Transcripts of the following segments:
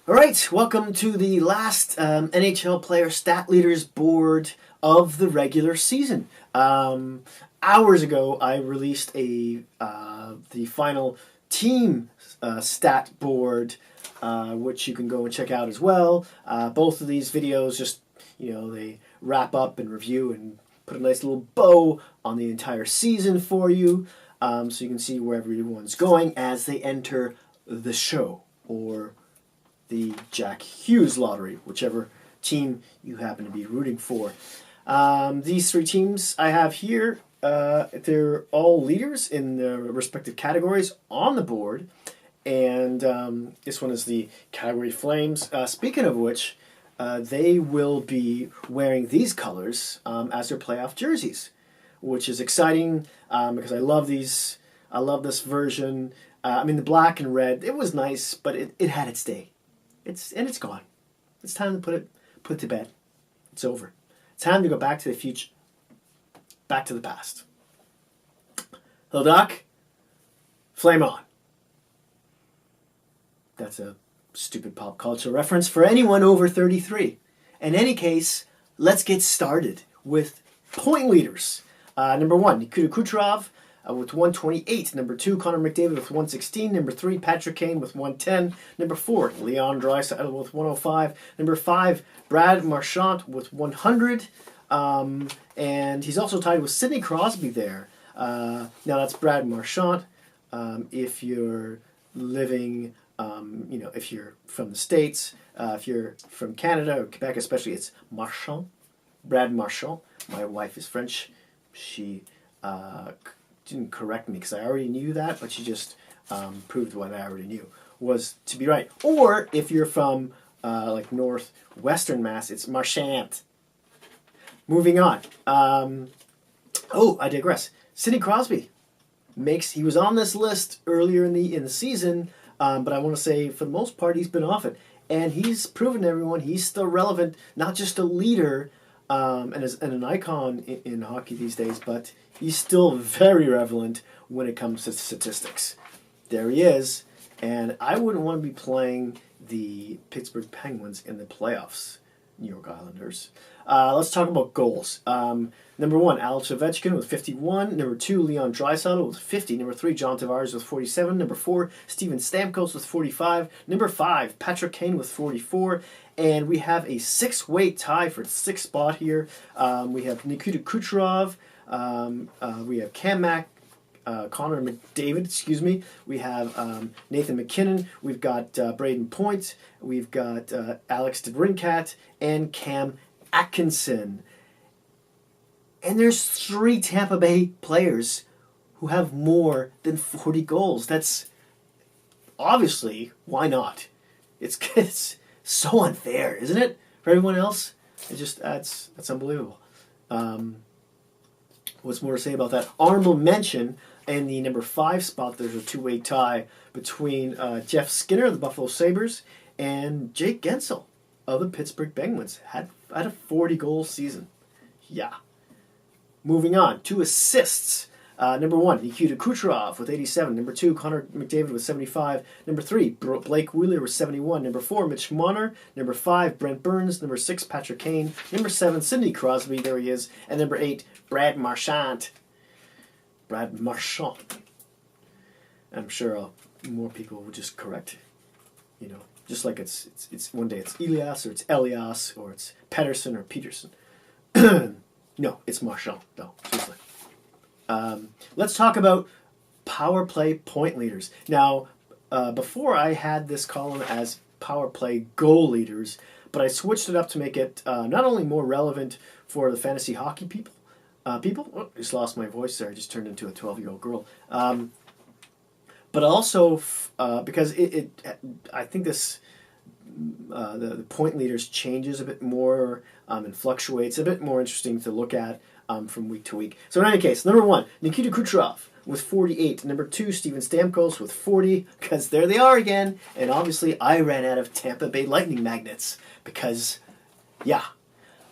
All right, welcome to the last NHL player stat leaders board of the regular season. Hours ago, I released the final team stat board, which you can go and check out as well. Both of these videos they wrap up and review and put a nice little bow on the entire season for you, so you can see where everyone's going as they enter the show or the Jack Hughes lottery, whichever team you happen to be rooting for. These three teams I have here, they're all leaders in their respective categories on the board. And this one is the Calgary Flames. Speaking of which, they will be wearing these colors as their playoff jerseys, which is exciting because I love these. I love this version. The black and red, it was nice, but it had its day. It's gone. It's time to put it to bed. It's over. It's time to go back to the future. Back to the past. Hello, Doc. Flame on. That's a stupid pop culture reference for anyone over 33. In any case, let's get started with point leaders. Number 1, Nikita Kucherov with 128. Number 2, Connor McDavid with 116. Number 3, Patrick Kane with 110. Number 4, Leon Draisaitl with 105. Number 5, Brad Marchand with 100. And he's also tied with Sidney Crosby there. Now that's Brad Marchand. If you're living, if you're from the States, if you're from Canada or Quebec especially, it's Marchand. Brad Marchand. My wife is French. She didn't correct me because I already knew that, but she just proved what I already knew was to be right. Or if you're from northwestern Mass, it's Marchand. Moving on. I digress. Sidney Crosby he was on this list earlier in the season, but I want to say for the most part he's been off it, and he's proven to everyone he's still relevant, not just a leader and an icon in hockey these days, but he's still very relevant when it comes to statistics. There he is, and I wouldn't want to be playing the Pittsburgh Penguins in the playoffs, New York Islanders. Let's talk about goals. Number 1, Alex Ovechkin with 51. Number 2, Leon Draisaitl with 50. Number 3, John Tavares with 47. Number 4, Steven Stamkos with 45. Number 5, Patrick Kane with 44. And we have a 6-way tie for the 6th spot here. We have Nikita Kucherov. We have Connor McDavid, We have Nathan MacKinnon. We've got Braden Point. We've got Alex DeBrincat and Cam Atkinson. And there's 3 Tampa Bay players who have more than 40 goals. That's obviously, why not? It's so unfair, isn't it? For everyone else, that's unbelievable. What's more to say about that? Honorable mention in the number 5 spot. There's a 2-way tie between Jeff Skinner of the Buffalo Sabres and Jake Gensel of the Pittsburgh Penguins. Had a 40-goal season. Yeah. Moving on, 2 assists. Number 1, Nikita Kucherov with 87. Number 2, Connor McDavid with 75. Number 3, Blake Wheeler with 71. Number 4, Mitch Marner. Number 5, Brent Burns. Number 6, Patrick Kane. Number 7, Sidney Crosby. There he is. And number 8, Brad Marchand. Brad Marchand. I'm sure more people will just correct. Just like it's one day it's Elias or it's Elias or it's Pedersen or Peterson. No, it's Marchand. No, seriously. Let's talk about power play point leaders. Now, before I had this column as power play goal leaders, but I switched it up to make it not only more relevant for the fantasy hockey people. I just lost my voice there. I just turned into a 12-year-old girl. But also because I think this the point leaders changes a bit more and fluctuates, a bit more interesting to look at from week to week. So in any case, number 1, Nikita Kucherov with 48. Number 2, Steven Stamkos with 40, because there they are again. And obviously I ran out of Tampa Bay Lightning magnets because, yeah.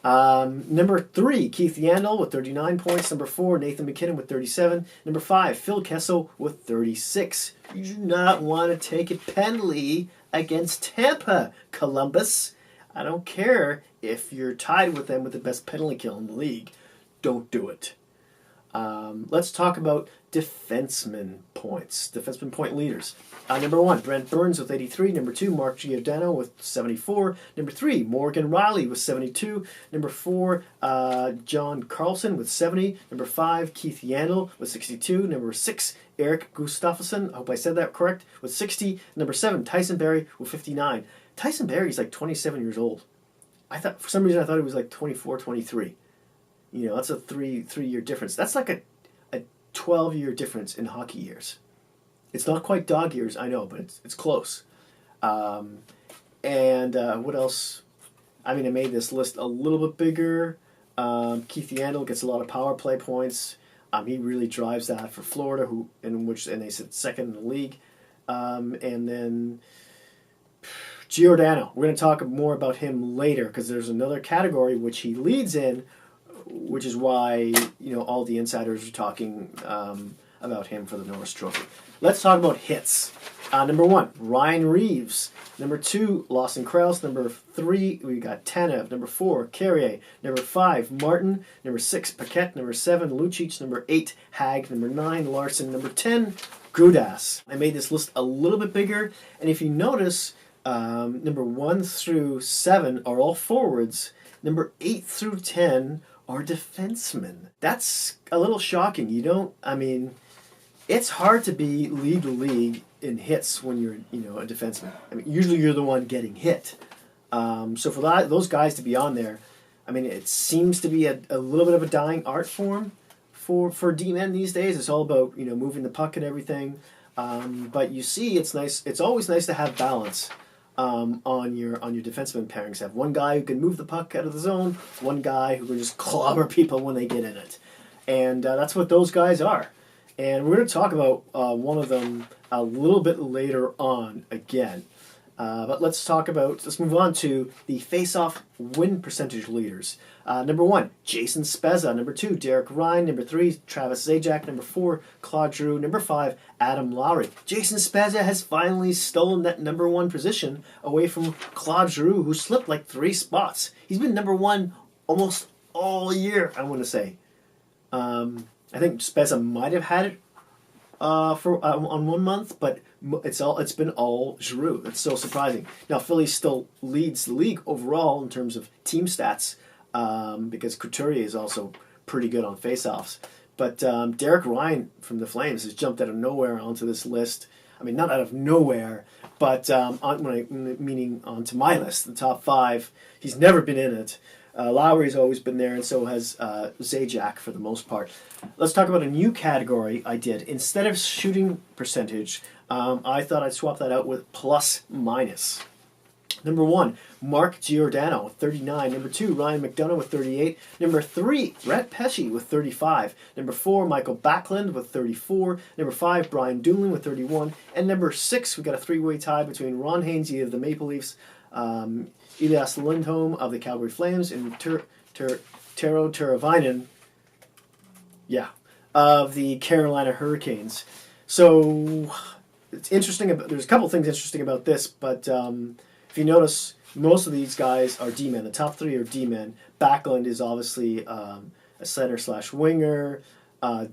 Number 3, Keith Yandel with 39 points. Number 4, Nathan MacKinnon with 37. Number 5, Phil Kessel with 36. You do not want to take it penalty against Tampa, Columbus. I don't care if you're tied with them with the best penalty kill in the league. Don't do it. Let's talk about defenseman points. Defenseman point leaders. Number 1, Brent Burns with 83. Number 2, Mark Giordano with 74. Number 3, Morgan Riley with 72. Number 4, John Carlson with 70. Number 5, Keith Yandel with 62. Number 6, Eric Gustafsson, I hope I said that correct, with 60. Number 7, Tyson Barrie with 59. Tyson Barrie's like 27 years old. For some reason I thought he was like 24, 23. That's a three-year difference. That's like a 12-year difference in hockey years. It's not quite dog years, I know, but it's close. What else? I made this list a little bit bigger. Keith Yandel gets a lot of power play points. He really drives that for Florida, and they sit second in the league. And then Giordano. We're going to talk more about him later because there's another category which he leads in, which is why all the insiders are talking about him for the Norris Trophy. Let's talk about hits. Number 1, Ryan Reeves. Number 2, Lawson Krause. Number 3, we got Tanev. Number 4, Carrier. Number 5, Martin. Number 6, Paquette. Number 7, Lucic. Number 8, Hag. Number 9, Larson. Number 10, Gudas. I made this list a little bit bigger, and if you notice, number 1 through 7 are all forwards. Number 8 through 10 are defensemen. That's a little shocking. It's hard to lead the league in hits when you're, a defenseman. Usually you're the one getting hit. So for those guys to be on there, it seems to be a little bit of a dying art form for D-men these days. It's all about, moving the puck and everything. But you see, it's nice. It's always nice to have balance on your defenseman pairings. Have one guy who can move the puck out of the zone, one guy who can just clobber people when they get in it, and that's what those guys are. And we're going to talk about one of them a little bit later on again. But let's move on to the face-off win percentage leaders. Number 1, Jason Spezza. Number 2, Derek Ryan. Number 3, Travis Zajac. Number 4, Claude Giroux. Number 5, Adam Lowry. Jason Spezza has finally stolen that number 1 position away from Claude Giroux, who slipped like 3 spots. He's been number 1 almost all year, I want to say. I think Spezza might have had it on 1 month, but it's been all Giroux. It's so surprising. Now Philly still leads the league overall in terms of team stats because Couturier is also pretty good on faceoffs. But Derek Ryan from the Flames has jumped out of nowhere onto this list. Not out of nowhere, but meaning onto my list, the top 5. He's never been in it. Lowry's always been there, and so has Zajac for the most part. Let's talk about a new category I did. Instead of shooting percentage, I thought I'd swap that out with plus minus. Number 1, Mark Giordano with 39. Number 2, Ryan McDonough with 38. Number 3, Brett Pesce with 35. Number 4, Michael Backlund with 34. Number 5, Brian Dumoulin with 31. And number 6, we got a 3-way tie between Ron Hainsey of the Maple Leafs, Elias Lindholm of the Calgary Flames, and Tero Teravainen, of the Carolina Hurricanes. So it's interesting. There's a couple things interesting about this, but if you notice, most of these guys are D-men. The top 3 are D-men. Backlund is obviously a center/winger.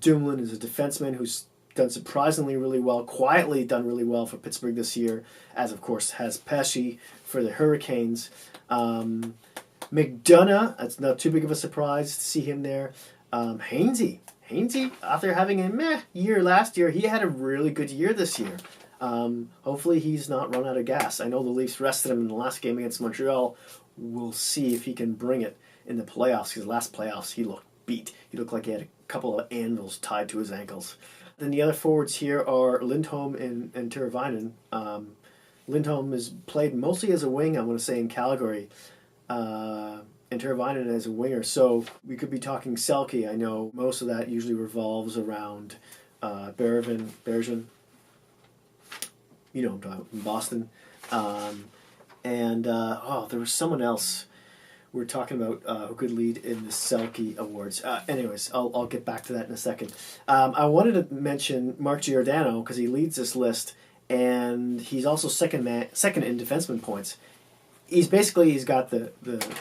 Dumoulin is a defenseman who's done surprisingly really well, quietly done really well for Pittsburgh this year, as of course has Pesce for the Hurricanes. McDonough, that's not too big of a surprise to see him there. Hainsey, after having a meh year last year, he had a really good year this year. Hopefully he's not run out of gas. I know the Leafs rested him in the last game against Montreal. We'll see if he can bring it in the playoffs, because last playoffs he looked beat. He looked like he had a couple of anvils tied to his ankles. Then the other forwards here are Lindholm and Teravainen. Lindholm has played mostly as a wing, I want to say, in Calgary, and Teravainen as a winger. So we could be talking Selke. I know most of that usually revolves around Bergeron. You know I'm talking about, from Boston. There was someone else we were talking about who could lead in the Selke Awards. Anyways, I'll get back to that in a second. I wanted to mention Mark Giordano because he leads this list, and he's also second in defenseman points. He's got the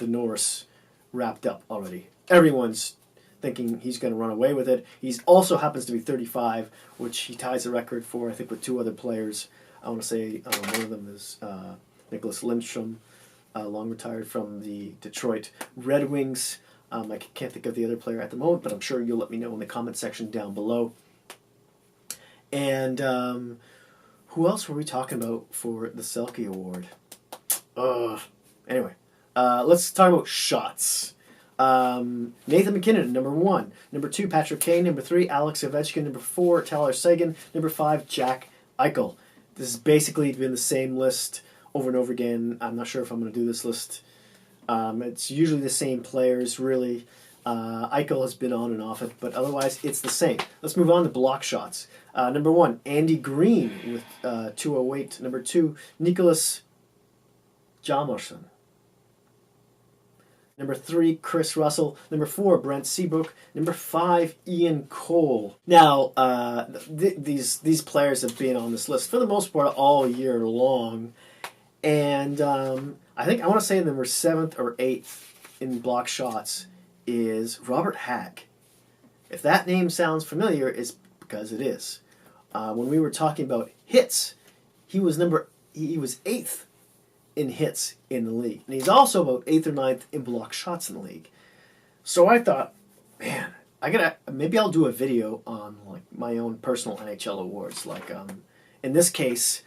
Norris wrapped up already. Everyone's thinking he's going to run away with it. He's also happens to be 35, which he ties the record for, I think, with two other players. I want to say one of them is Nicholas Lindstrom, long retired from the Detroit Red Wings. I can't think of the other player at the moment, but I'm sure you'll let me know in the comment section down below. And who else were we talking about for the Selke Award? Anyway, let's talk about shots. Nathan McKinnon, number 1. Number 2, Patrick Kane. Number 3, Alex Ovechkin. Number 4, Tyler Seguin. Number 5, Jack Eichel. This has basically been the same list over and over again. I'm not sure if I'm going to do this list. It's usually the same players, really. Eichel has been on and off it, but otherwise it's the same. Let's move on to block shots. Number 1, Andy Green with 208. Number 2, Nicholas Hjalmarsson. Number 3, Chris Russell. Number 4, Brent Seabrook. Number 5, Ian Cole. Now, these players have been on this list for the most part all year long, and I want to say number 7th or 8th in block shots is Robert Hagg. If that name sounds familiar, it's because it is. When we were talking about hits, he was 8th in hits in the league. And he's also about 8th or 9th in block shots in the league. So I thought, man, maybe I'll do a video on like my own personal NHL awards. Like in this case,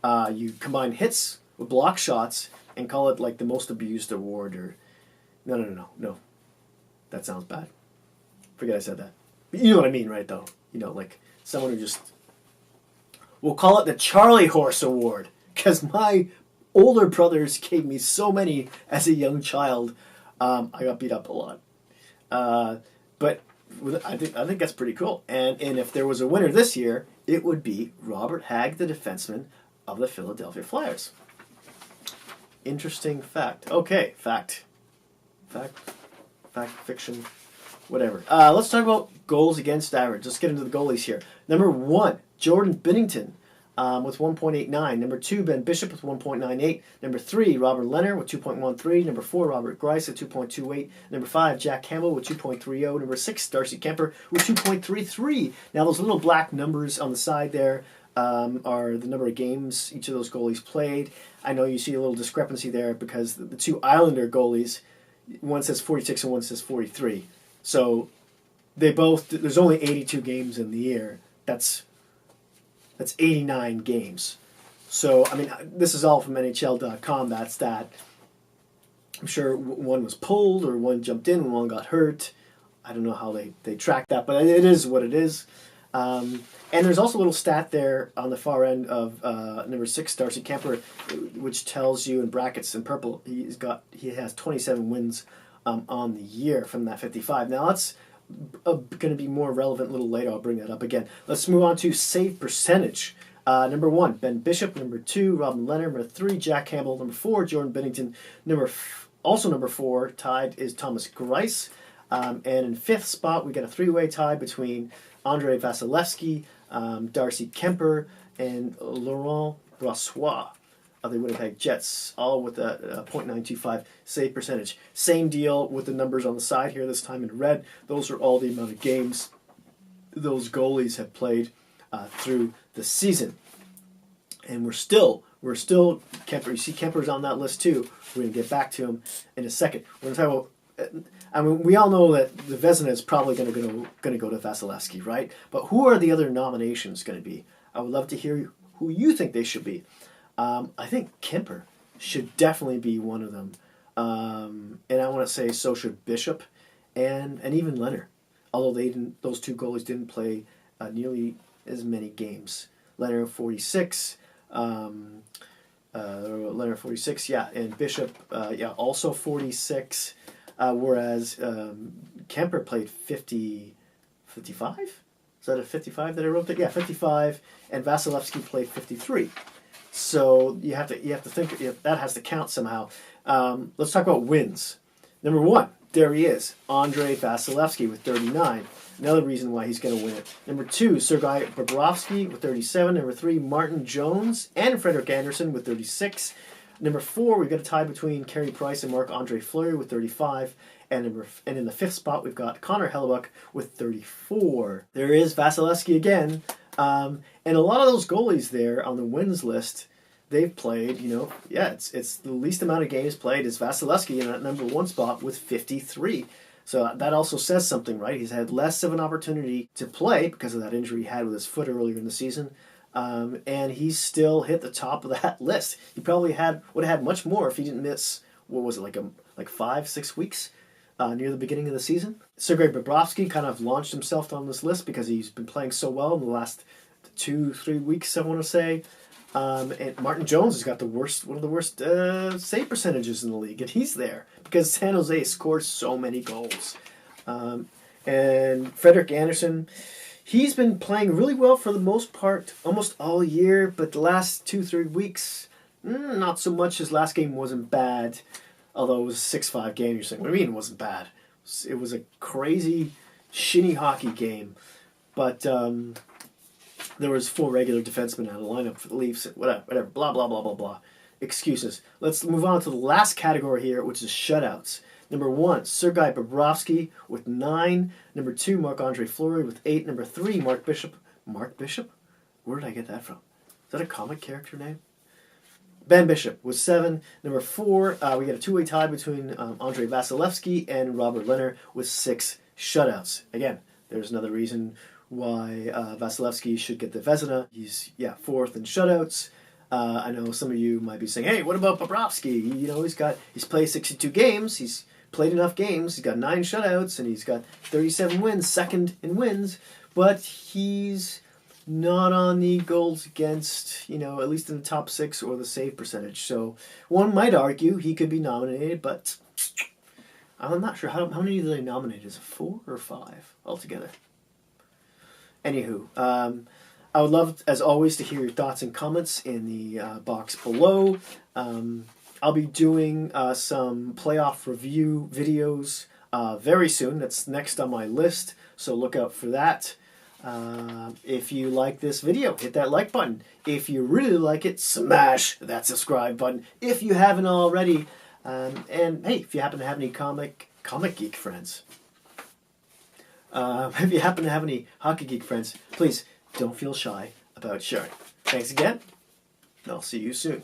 you combine hits with block shots and call it like the most abused award or no. That sounds bad. Forget I said that. But you know what I mean, right, though? Like someone who just... We'll call it the Charlie Horse Award, because my older brothers gave me so many as a young child. I got beat up a lot. But I think that's pretty cool. And if there was a winner this year, it would be Robert Hagg, the defenseman of the Philadelphia Flyers. Interesting fact. Okay, fact, fiction, whatever. Let's talk about goals against average. Let's get into the goalies here. Number 1, Jordan Binnington with 1.89. Number 2, Ben Bishop with 1.98. Number 3, Robert Leonard with 2.13. Number 4, Robert Grice at 2.28. Number 5, Jack Campbell with 2.30. Number 6, Darcy Kemper with 2.33. Now those little black numbers on the side there are the number of games each of those goalies played. I know you see a little discrepancy there because the two Islander goalies, one says 46 and one says 43. So there's only 82 games in the year. That's 89 games. So, I mean, this is all from NHL.com. That's that. I'm sure one was pulled or one jumped in and one got hurt. I don't know how they track that, but it is what it is. And there's also a little stat there on the far end of number 6, Darcy Kemper, which tells you in brackets in purple he has 27 wins on the year from that 55. Now that's going to be more relevant a little later. I'll bring that up again. Let's move on to save percentage. Number 1, Ben Bishop. Number 2, Robin Leonard. Number 3, Jack Campbell. Number 4, Jordan Binnington. Number 4, tied is Thomas Grice. And in 5th spot, we got a 3-way tie between Andrei Vasilevsky, Darcy Kemper, and Laurent Brossoit of the Winnipeg Jets, all with a .925 save percentage. Same deal with the numbers on the side here, this time in red. Those are all the amount of games those goalies have played through the season. And we're still Kemper. You see Kemper's on that list too. We're going to get back to him in a second. We're going to talk about... I mean, we all know that the Vezina is probably going to go to Vasilevsky, right? But who are the other nominations going to be? I would love to hear who you think they should be. I think Kemper should definitely be one of them. And I want to say so should Bishop and even Leonard. Although those two goalies didn't play nearly as many games. Leonard 46, and Bishop also 46. Whereas Kemper played 55? Is that a 55 that I wrote there? Yeah, 55, and Vasilevsky played 53. So you have to think that has to count somehow. Let's talk about wins. Number 1, there he is, Andrei Vasilevsky with 39. Another reason why he's going to win it. Number 2, Sergei Bobrovsky with 37. Number 3, Martin Jones and Frederik Andersen with 36. Number 4, we've got a tie between Carey Price and Marc-Andre Fleury with 35. And in the 5th spot, we've got Connor Hellebuck with 34. There is Vasilevsky again. And a lot of those goalies there on the wins list, they've played, it's the least amount of games played is Vasilevsky in that number 1 spot with 53. So that also says something, right? He's had less of an opportunity to play because of that injury he had with his foot earlier in the season. And he's still hit the top of that list. He probably would have had much more if he didn't miss, what was it, like 5-6 weeks near the beginning of the season. Sergei Bobrovsky kind of launched himself on this list because he's been playing so well in the last 2-3 weeks, I want to say. And Martin Jones has got one of the worst save percentages in the league, and he's there because San Jose scores so many goals. And Frederik Andersen, he's been playing really well for the most part, almost all year, but the last 2-3 weeks, not so much. His last game wasn't bad, although it was a 6-5 game. You're saying, what do you mean it wasn't bad? It was a crazy, shinny hockey game, but there was 4 regular defensemen out of the lineup for the Leafs, whatever, blah, blah, blah, blah, blah. Excuses. Let's move on to the last category here, which is shutouts. Number 1, Sergei Bobrovsky with 9. Number 2, Marc-Andre Fleury with 8. Number 3, Mark Bishop. Mark Bishop? Where did I get that from? Is that a comic character name? Ben Bishop with 7. Number 4, we got a 2-way tie between Andrei Vasilevsky and Robert Lehner with 6 shutouts. Again, there's another reason why Vasilevsky should get the Vezina. He's 4th in shutouts. I know some of you might be saying, "Hey, what about Bobrovsky? He's played 62 games. He's played enough games. He's got 9 shutouts, and he's got 37 wins, 2nd in wins. But he's not on the goals against, at least in the top 6 or the save percentage. So one might argue he could be nominated, but I'm not sure how many do they nominate? Is it 4 or 5 altogether?" Anywho, I would love, as always, to hear your thoughts and comments in the box below. I'll be doing some playoff review videos very soon. That's next on my list, so look out for that. If you like this video, hit that like button. If you really like it, smash that subscribe button if you haven't already. And hey, if you happen to have any comic geek friends, if you happen to have any hockey geek friends, please don't feel shy about sharing. Thanks again, and I'll see you soon.